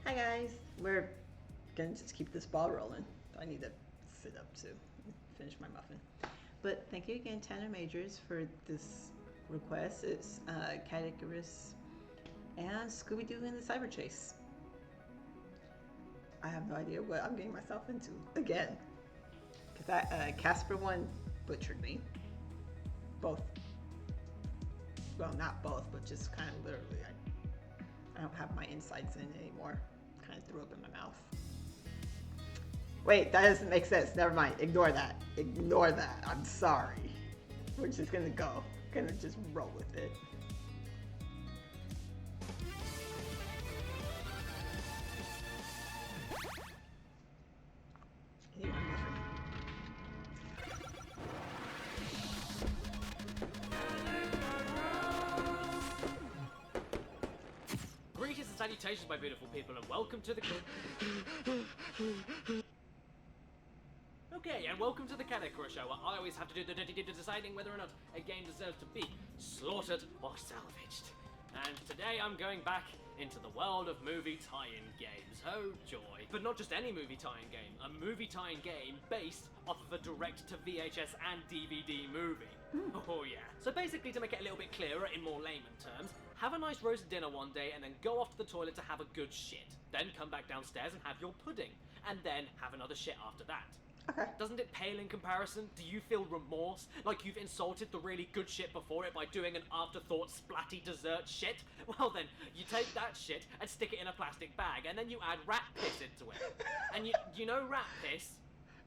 Hi guys, we're gonna just keep this ball rolling. I need to sit up to finish my muffin. But thank you again, Tanner Majors, for this request. It's Caddicarus and Scooby Doo in the Cyber Chase. I have no idea what I'm getting myself into again, because that Casper one butchered me. Both. Well, not both, but just kind of literally. I don't have my insides in anymore. Kind of threw up in my mouth. Wait, that doesn't make sense. Never mind. Ignore that. Ignore that. I'm sorry. We're just gonna go. Gonna just roll with it. Greetings and salutations, my beautiful people, and welcome to the... Okay, and welcome to the Caddicarus show, where I always have to do the dirty deed of deciding whether or not a game deserves to be slaughtered or salvaged. And today I'm going back into the world of movie tie-in games. Oh joy. But not just any movie tie-in game, a movie tie-in game based off of a direct-to-VHS and DVD movie. Oh yeah. So basically, to make it a little bit clearer in more layman terms, have a nice roast dinner one day and then go off to the toilet to have a good shit. Then come back downstairs and have your pudding. And then have another shit after that. Okay. Doesn't it pale in comparison? Do you feel remorse? Like you've insulted the really good shit before it by doing an afterthought splatty dessert shit? Well then, you take that shit and stick it in a plastic bag, and then you add rat piss into it. And you know rat piss?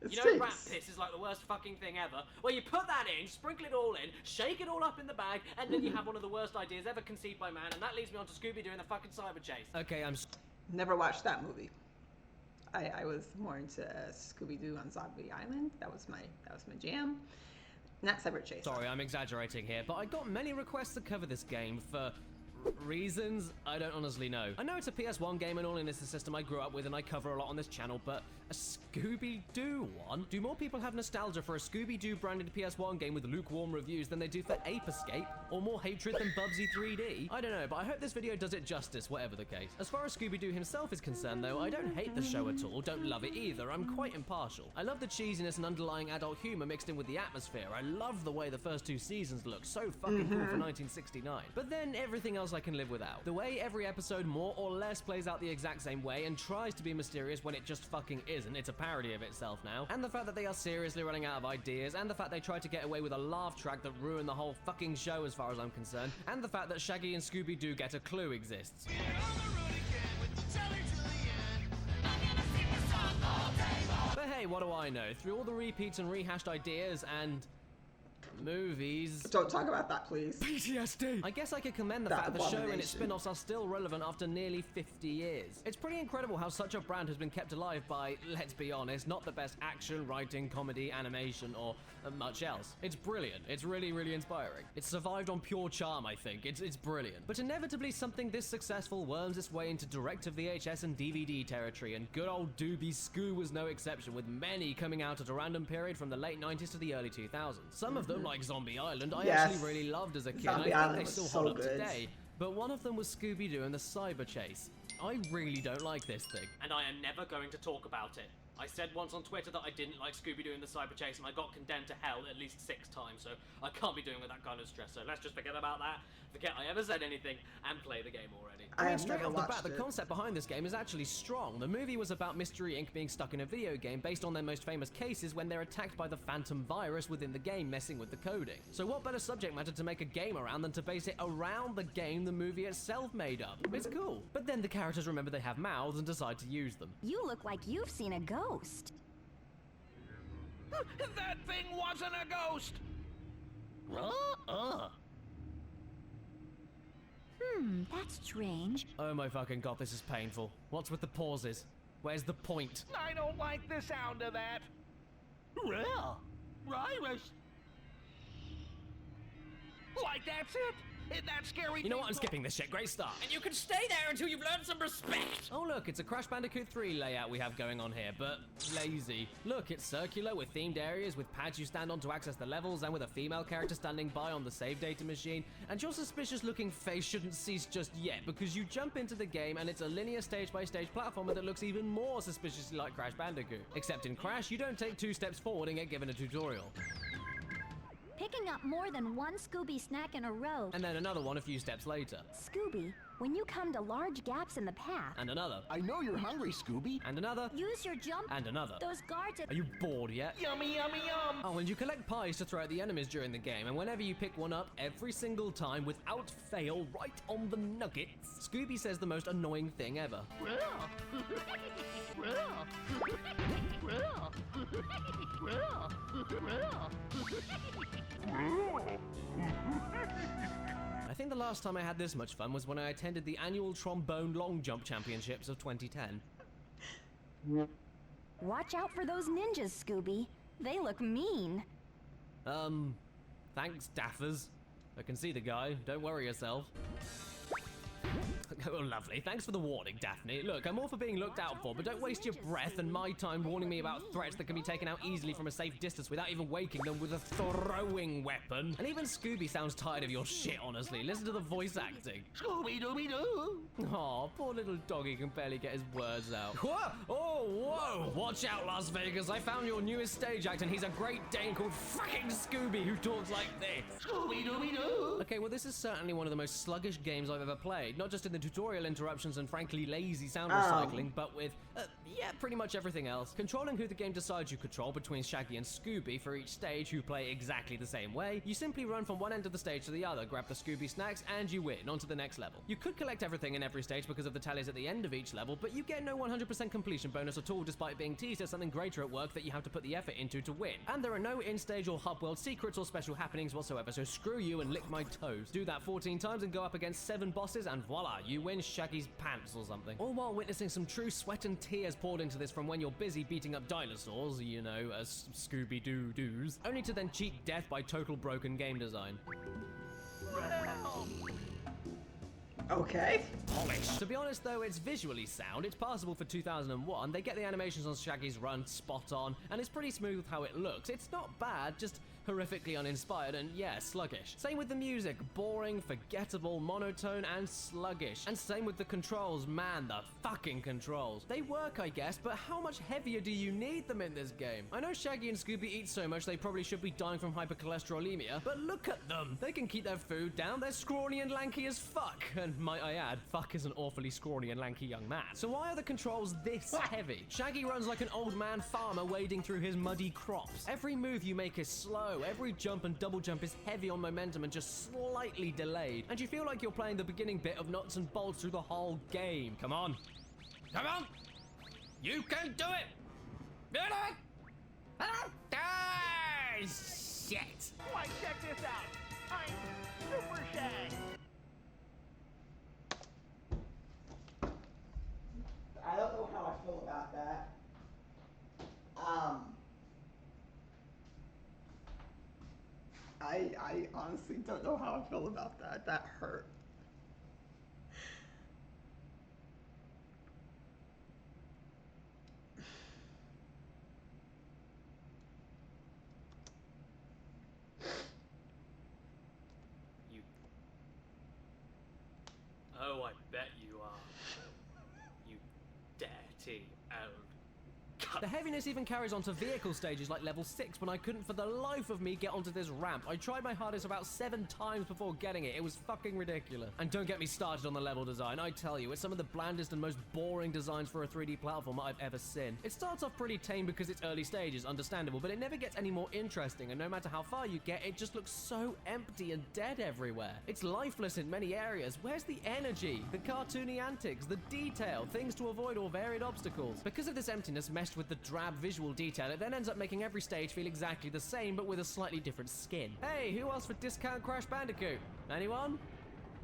It You know stinks. rat piss is like the worst fucking thing ever. Well, you put that in, sprinkle it all in, shake it all up in the bag, and then you have one of the worst ideas ever conceived by man, and that leads me on to Scooby Doo and the fucking cyber chase. Okay, Never watched that movie. I was more into Scooby Doo on Zombie Island. That was my jam. Not Cyber Chase. sorry, I'm exaggerating here, but I got many requests to cover this game for reasons I don't honestly know. I know it's a PS1 game and all, and it's a system I grew up with and I cover a lot on this channel, but a Scooby Doo one? Do more people have nostalgia for a Scooby Doo branded PS1 game with lukewarm reviews than they do for Ape Escape, or more hatred than Bubsy 3D? I don't know, but I hope this video does it justice, whatever the case. As far as Scooby Doo himself is concerned though, I don't hate the show at all, don't love it either, I'm quite impartial. I love the cheesiness and underlying adult humor mixed in with the atmosphere. I love the way the first two seasons look, so fucking cool for 1969. But then everything else I can live without. The way every episode more or less plays out the exact same way and tries to be mysterious when it just fucking isn't, it's a parody of itself now. And the fact that they are seriously running out of ideas, and the fact they tried to get away with a laugh track that ruined the whole fucking show as far as I'm concerned, and the fact that Shaggy and Scooby Doo Get a Clue exists. But hey, what do I know? Through all the repeats and rehashed ideas and movies. Don't talk about that, please. PTSD! I guess I could commend the That fact that the show and its abomination. spin-offs are still relevant after nearly 50 years. It's pretty incredible how such a brand has been kept alive by, let's be honest, not the best action, writing, comedy, animation, or much else. It's brilliant. It's really, really inspiring. It's survived on pure charm, I think. It's brilliant. But inevitably, something this successful worms its way into direct-to-VHS and DVD territory, and good old Doobie Scoo was no exception, with many coming out at a random period from the late 90s to the early 2000s. Some of them, like Zombie Island, I Yes. actually really loved as a kid. Zombie and I think Island they was still so hold up good. today. But one of them was Scooby Doo and the Cyber Chase. I really don't like this thing. And I am never going to talk about it. I said once on Twitter that I didn't like Scooby Doo and the Cyber Chase, and I got condemned to hell at least 6 times, so I can't be doing with that kind of stress, so let's just forget about that, forget I ever said anything, and play the game already. I mean, have straight never off the bat, watched the it. concept behind this game is actually strong. The movie was about Mystery Inc. being stuck in a video game based on their most famous cases when they're attacked by the Phantom virus within the game, messing with the coding. So what better subject matter to make a game around than to base it around the game the movie itself made up? It's cool. But then the characters remember they have mouths and decide to use them. You look like you've seen a ghost. That thing wasn't a ghost! That's strange. Oh my fucking god, this is painful. What's with the pauses? Where's the point? I don't like the sound of that. Well, Iris. Like that's it? in that scary You know what? I'm skipping this shit. Great start. And you can stay there until you've learned some respect. Oh look, it's a Crash Bandicoot 3 layout we have going on here, but lazy. Look, it's circular with themed areas, with pads you stand on to access the levels, and with a female character standing by on the save data machine. And your suspicious looking face shouldn't cease just yet, because you jump into the game and it's a linear stage-by-stage platformer that looks even more suspiciously like Crash Bandicoot. Except in Crash, you don't take 2 steps forward and get given a tutorial. Picking up more than one Scooby snack in a row. And then another one a few steps later. Scooby, when you come to large gaps in the path, And another. I know you're hungry, Scooby. And another. use your jump. And another. Those guards Are you bored yet? Yummy, yummy, yum. Oh, and you collect pies to throw at the enemies during the game, and whenever you pick one up, every single time, without fail, right on the nuggets, Scooby says the most annoying thing ever. I think the last time I had this much fun was when I attended the annual Trombone Long Jump Championships of 2010. Watch out for those ninjas, Scooby. They look mean. Thanks, Daffers. I can see the guy, don't worry yourself. Oh, lovely. Thanks for the warning, Daphne. Look, I'm all for being looked out for, but don't waste your breath and my time warning me about threats that can be taken out easily from a safe distance without even waking them with a throwing weapon. And even Scooby sounds tired of your shit, honestly. Listen to the voice acting. Scooby-Dooby-Doo. Aw, poor little doggy can barely get his words out. Whoa! Oh, whoa! Watch out, Las Vegas. I found your newest stage act, and he's a Great Dane called frickin' Scooby who talks like this. Scooby-Dooby-Doo. Okay, well, this is certainly one of the most sluggish games I've ever played. Not just in the tutorial interruptions and frankly lazy sound recycling, but with, yeah, pretty much everything else. Controlling who the game decides you control between Shaggy and Scooby for each stage, who play exactly the same way, you simply run from one end of the stage to the other, grab the Scooby snacks, and you win, on to the next level. You could collect everything in every stage because of the tallies at the end of each level, but you get no 100% completion bonus at all, despite being teased as something greater at work that you have to put the effort into to win. And there are no in-stage or hub world secrets or special happenings whatsoever, so screw you and lick my toes. Do that 14 times and go up against 7 bosses, and voila, you win Shaggy's pants or something. All while witnessing some true sweat and tears poured into this from when you're busy beating up dinosaurs, you know, as Scooby Doo doos, only to then cheat death by total broken game design. Okay. Polished. To be honest though, it's visually sound, it's passable for 2001, they get the animations on Shaggy's run spot on, and it's pretty smooth how it looks. It's not bad, just horrifically uninspired and, yeah, sluggish. Same with the music, boring, forgettable, monotone, and sluggish. And same with the controls, man, the fucking controls. They work, I guess, but how much heavier do you need them in this game? I know Shaggy and Scooby eat so much they probably should be dying from hypercholesterolemia, but look at them! They can keep their food down, they're scrawny and lanky as fuck. And might I add, fuck is an awfully scrawny and lanky young man. So why are the controls this heavy? Shaggy runs like an old man farmer wading through his muddy crops. Every move you make is slow, every jump and double jump is heavy on momentum and just slightly delayed. And you feel like you're playing the beginning bit of nuts and bolts through the whole game. Come on. Come on! You can do it! Do it! Ah, shit! Why, check this out. I'm Super Shag. I don't know how I feel about that. I honestly don't know how I feel about that. That hurt. You. Oh, I bet you are. You dirty old cunt. The heaviness even carries on to vehicle stages like level 6 when I couldn't for the life of me get onto this ramp. I tried my hardest about 7 times before getting it. It was fucking ridiculous. And don't get me started on the level design. I tell you, it's some of the blandest and most boring designs for a 3D platform I've ever seen. It starts off pretty tame because it's early stages, understandable, but it never gets any more interesting, and no matter how far you get, it just looks so empty and dead everywhere. It's lifeless in many areas. Where's the energy? The cartoony antics, the detail, things to avoid or varied obstacles? Because of this emptiness meshed with the drab visual detail, it then ends up making every stage feel exactly the same, but with a slightly different skin. Hey, who asked for discount Crash Bandicoot? Anyone?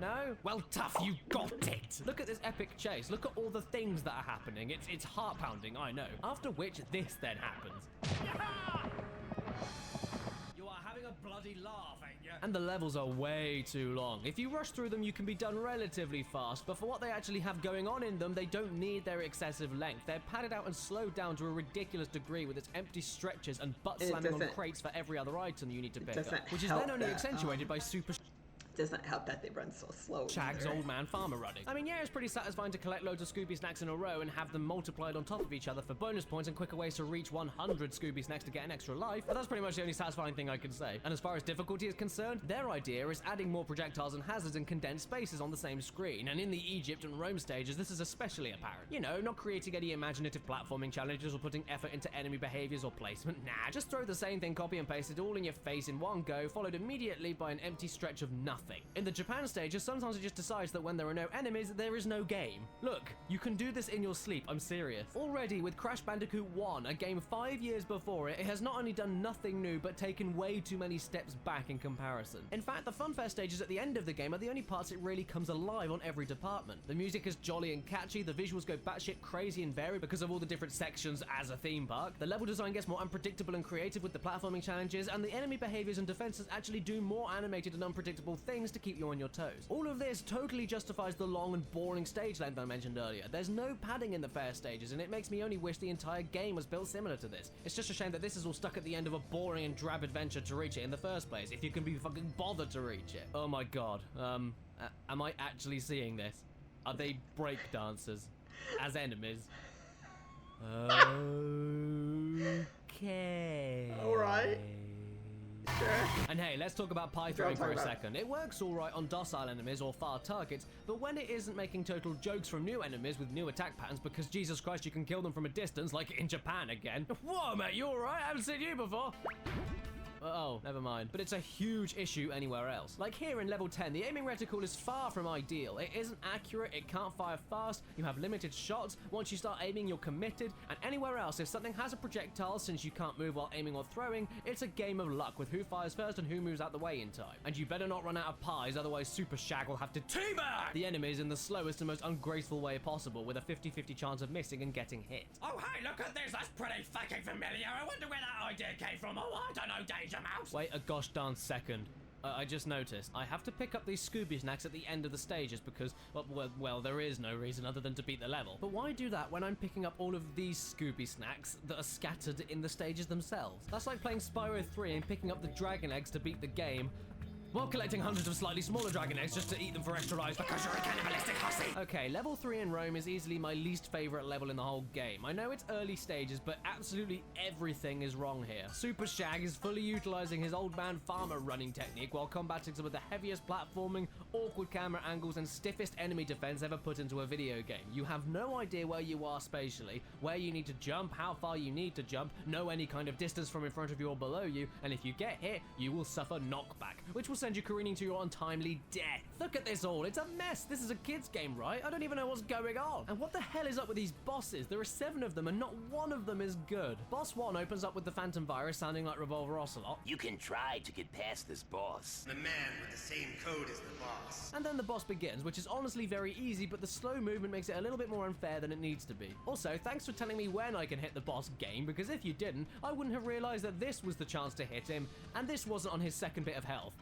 No? Well, tough, you got it! Look at this epic chase. Look at all the things that are happening. It's heart-pounding, I know. After which, this then happens. You are having a bloody laugh, ain't ya? And the levels are way too long. If you rush through them, you can be done relatively fast, but for what they actually have going on in them, they don't need their excessive length. They're padded out and slowed down to a ridiculous degree with its empty stretches and butt slamming on crates for every other item you need to pick up, which is then only accentuated by super doesn't help that they run so slow. Shag's old man farmer running. I mean, yeah, it's pretty satisfying to collect loads of Scooby snacks in a row and have them multiplied on top of each other for bonus points and quicker ways to reach 100 Scooby snacks to get an extra life, but that's pretty much the only satisfying thing I can say. And as far as difficulty is concerned, their idea is adding more projectiles and hazards in condensed spaces on the same screen, and in the Egypt and Rome stages, this is especially apparent. You know, not creating any imaginative platforming challenges or putting effort into enemy behaviors or placement. Nah, just throw the same thing copy and pasted all in your face in one go, followed immediately by an empty stretch of nothing. In the Japan stages, sometimes it just decides that when there are no enemies, there is no game. Look, you can do this in your sleep, I'm serious. Already, with Crash Bandicoot 1, a game 5 years before it, it has not only done nothing new, but taken way too many steps back in comparison. In fact, the funfair stages at the end of the game are the only parts it really comes alive on every department. The music is jolly and catchy, the visuals go batshit crazy and varied because of all the different sections as a theme park, the level design gets more unpredictable and creative with the platforming challenges, and the enemy behaviors and defenses actually do more animated and unpredictable things to keep you on your toes. All of this totally justifies the long and boring stage length I mentioned earlier. There's no padding in the fair stages, and it makes me only wish the entire game was built similar to this. It's just a shame that this is all stuck at the end of a boring and drab adventure to reach it in the first place, if you can be fucking bothered to reach it. Oh my god, am I actually seeing this? Are they break dancers as enemies? Okay. Alright. Sure. And hey, let's talk about pie throwing for a second. It works alright on docile enemies or far targets, but when it isn't making total jokes from new enemies with new attack patterns because Jesus Christ you can kill them from a distance, like in Japan again. Whoa mate, you alright? I haven't seen you before. Oh, never mind. But it's a huge issue anywhere else. Like here in level 10, the aiming reticle is far from ideal. It isn't accurate, it can't fire fast, you have limited shots, once you start aiming you're committed, and anywhere else if something has a projectile, since you can't move while aiming or throwing, it's a game of luck with who fires first and who moves out the way in time. And you better not run out of pies, otherwise Super Shag will have to teabag the enemies in the slowest and most ungraceful way possible, with a 50-50 chance of missing and getting hit. Oh hey, look at this, that's pretty fucking familiar. I wonder where that idea came from. Oh, I don't know, Danger Mouse. Wait a gosh darn second. I just noticed. I have to pick up these Scooby snacks at the end of the stages because, well, there is no reason other than to beat the level. But why do that when I'm picking up all of these Scooby snacks that are scattered in the stages themselves? That's like playing Spyro 3 and picking up the dragon eggs to beat the game, while collecting hundreds of slightly smaller dragon eggs just to eat them for extra lives because you're a cannibalistic hussy. Okay, level 3 in Rome is easily my least favorite level in the whole game. I know it's early stages, but absolutely everything is wrong here. Super Shag is fully utilizing his old man farmer running technique while combating some of the heaviest platforming, awkward camera angles, and stiffest enemy defense ever put into a video game. You have no idea where you are spatially, where you need to jump, how far you need to jump, know any kind of distance from in front of you or below you, and if you get hit, you will suffer knockback, which will send you careening to your untimely death. Look at this all, it's a mess. This is a kid's game, right? I don't even know what's going on. And what the hell is up with these bosses? There are 7 of them and not one of them is good. Boss 1 opens up with the Phantom Virus sounding like Revolver Ocelot. You can try to get past this boss. The man with the same code as the boss. And then the boss begins, which is honestly very easy, but the slow movement makes it a little bit more unfair than it needs to be. Also, thanks for telling me when I can hit the boss, game, because if you didn't, I wouldn't have realized that this was the chance to hit him, and this wasn't on his second bit of health.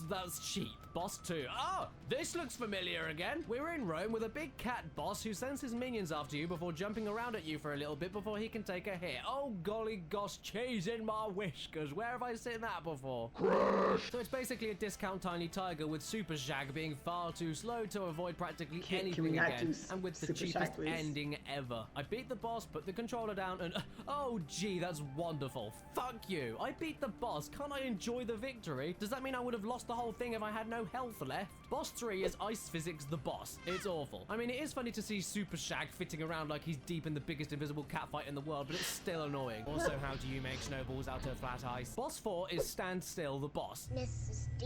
That's cheap. Boss 2. Oh, this looks familiar again. We're in Rome with a big cat boss who sends his minions after you before jumping around at you for a little bit before he can take a hit. Oh golly gosh, cheese in my whiskers. Where have I seen that before? Crash! So it's basically a discount Tiny Tiger with Super Shag being far too slow to avoid practically anything again, and with the cheapest ending ever. I beat the boss, put the controller down, and oh gee, that's wonderful. Fuck you. I beat the boss. Can't I enjoy the victory? Does that mean I would have lost the whole thing if I had no health left? Boss 3 is Ice Physics the boss. It's awful. I mean, it is funny to see Super Shag fitting around like he's deep in the biggest invisible catfight in the world, but it's still annoying. Also, how do you make snowballs out of flat ice? Boss 4 is Stand Still the boss. Mrs. D,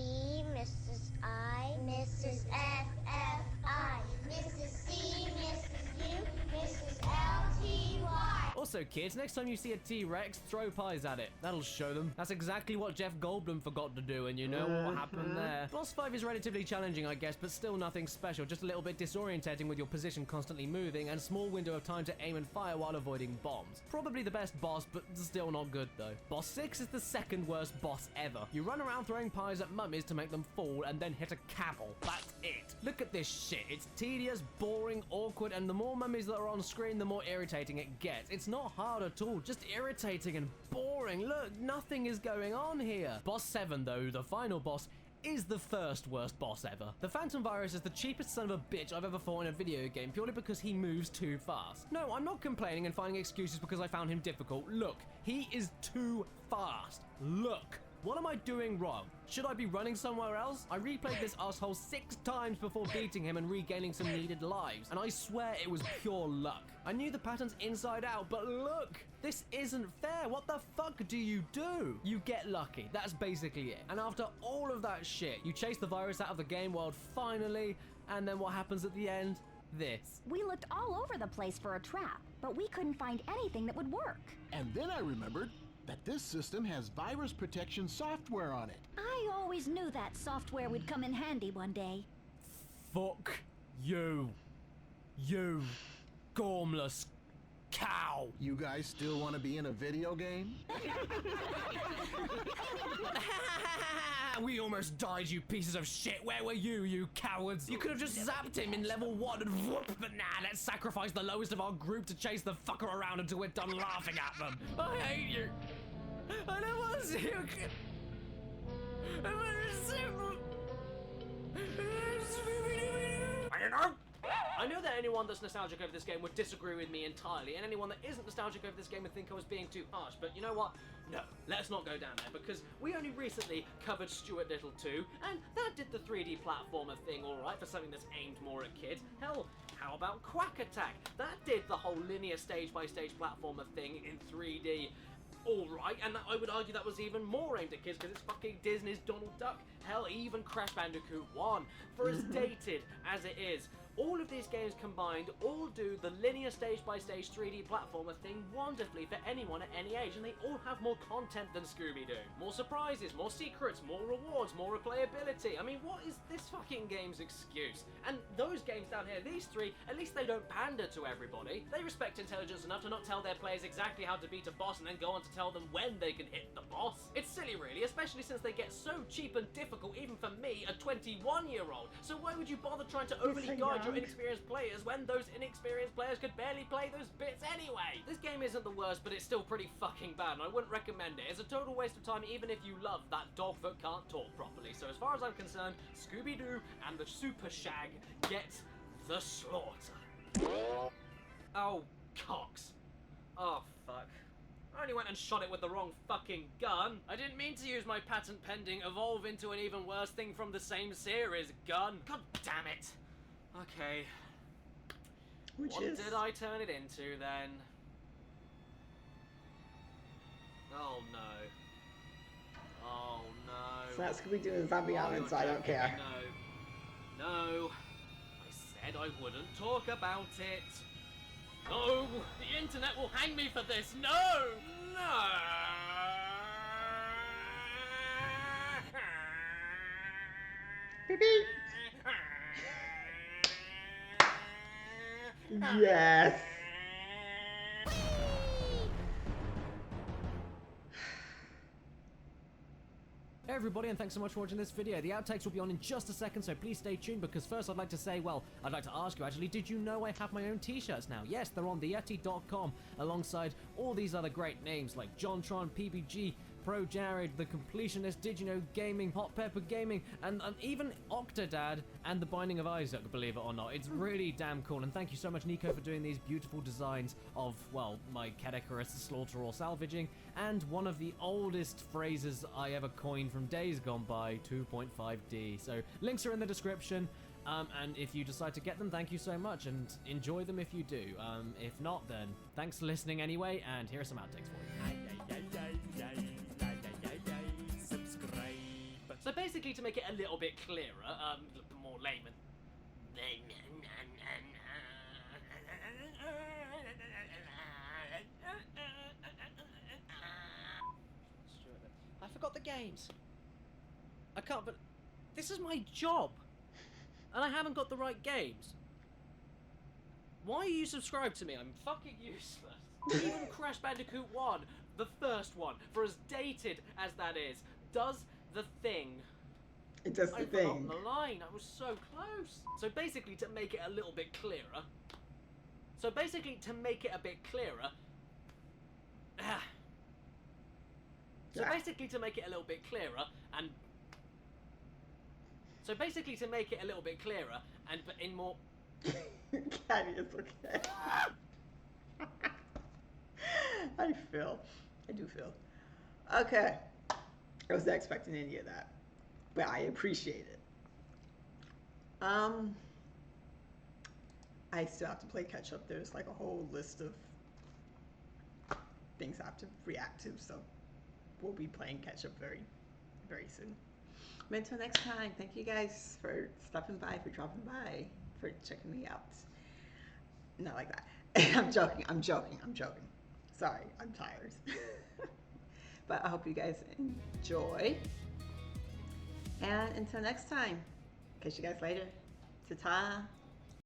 Mrs. I, Mrs. F, F, I, Mrs. C, Mrs. U, Mrs. L, T, Y. Or Also, kids, next time you see a T-Rex, throw pies at it. That'll show them. That's exactly what Jeff Goldblum forgot to do, and you know what happened there. Boss 5 is relatively challenging, I guess, but still nothing special. Just a little bit disorientating with your position constantly moving, and a small window of time to aim and fire while avoiding bombs. Probably the best boss, but still not good, though. Boss 6 is the second worst boss ever. You run around throwing pies at mummies to make them fall, and then hit a camel. That's it. Look at this shit. It's tedious, boring, awkward, and the more mummies that are on screen, the more irritating it gets. It's not hard at all, just irritating and boring. Look, nothing is going on here. Boss 7, though, the final boss, is the first worst boss ever. The Phantom Virus is the cheapest son of a bitch I've ever fought in a video game, purely because he moves too fast. No, I'm not complaining and finding excuses because I found him difficult. Look, he is too fast. Look. What am I doing wrong? Should I be running somewhere else? I replayed this asshole 6 times before beating him and regaining some needed lives, and I swear it was pure luck. I knew the patterns inside out, but look! This isn't fair. What the fuck do you do? You get lucky. That's basically it. And after all of that shit, you chase the virus out of the game world finally, and then what happens at the end? This. We looked all over the place for a trap, but we couldn't find anything that would work. And then I remembered that this system has virus protection software on it. I always knew that software would come in handy one day. Fuck you. You gormless cow. You guys still want to be in a video game? We almost died, you pieces of shit. Where were you, you cowards? You could have just zapped him in level 1 and whoop, but nah, let's sacrifice the lowest of our group to chase the fucker around until we're done laughing at them. I hate you. I don't want to see you. I know that anyone that's nostalgic over this game would disagree with me entirely, and anyone that isn't nostalgic over this game would think I was being too harsh, but you know what? No, let's not go down there, because we only recently covered Stuart Little 2, and that did the 3D platformer thing alright for something that's aimed more at kids. Hell, how about Quack Attack? That did the whole linear stage-by-stage platformer thing in 3D alright, and I would argue that was even more aimed at kids because it's fucking Disney's Donald Duck. Hell, even Crash Bandicoot 1, for as dated as it is. All of these games combined all do the linear stage-by-stage 3D platformer thing wonderfully for anyone at any age, and they all have more content than Scooby Doo. More surprises, more secrets, more rewards, more replayability. I mean, what is this fucking game's excuse? And those games down here, these three, at least they don't pander to everybody. They respect intelligence enough to not tell their players exactly how to beat a boss and then go on to tell them when they can hit the boss. It's silly really, especially since they get so cheap and difficult even for me, a 21-year-old. So why would you bother trying to overly guide your inexperienced players when those inexperienced players could barely play those bits anyway? This game isn't the worst, but it's still pretty fucking bad, and I wouldn't recommend it. It's a total waste of time even if you love that dog that can't talk properly. So as far as I'm concerned, Scooby Doo and the Super Shag get the slaughter. Oh, cocks. Oh, fuck. I only went and shot it with the wrong fucking gun. I didn't mean to use my patent-pending evolve into an even worse thing from the same series gun. God damn it. Okay. What did I turn it into then? Oh no. Oh no. It's not Scooby Doo and Zombie Island, so I don't care. No. No. I said I wouldn't talk about it. No! The internet will hang me for this! No! No! Beep beep. Yes. Hey everybody, and thanks so much for watching this video. The outtakes will be on in just a second, so please stay tuned, because first I'd like to say, well, I'd like to ask you actually, did you know I have my own t-shirts now? Yes, they're on theyeti.com, alongside all these other great names like JonTron, PBG, Pro Jared, The Completionist, Did You Know Gaming, Hot Pepper Gaming, and even Octodad and The Binding of Isaac, believe it or not. It's really damn cool, and thank you so much, Nico, for doing these beautiful designs of, well, my Caddicarus slaughter or salvaging, and one of the oldest phrases I ever coined from days gone by, 2.5D. So links are in the description. And if you decide to get them, thank you so much, and enjoy them if you do. If not, then thanks for listening anyway, and here are some outtakes for you. So basically, to make it a little bit clearer, more layman. right games. I can't, but this is my job. And I haven't got the right games. Why are you subscribed to me? I'm fucking useless. Even Crash Bandicoot 1, the first one, for as dated as that is, does the thing. It does the I've thing. forgotten the line. I was so close. So basically, to make it a little bit clearer. So basically, to make it a bit clearer. So Yeah. basically, to make it a little bit clearer, and. So basically, to make it a little bit clearer, and but in more. Caddy is okay. I do feel. Okay. I wasn't expecting any of that, but I appreciate it. I still have to play catch up. There's like a whole list of things I have to react to, so we'll be playing catch up very, very soon. But until next time, thank you guys for stopping by, for dropping by, for checking me out. Not like that. I'm joking. Sorry, I'm tired. But I hope you guys enjoy. And until next time, catch you guys later. Ta-ta.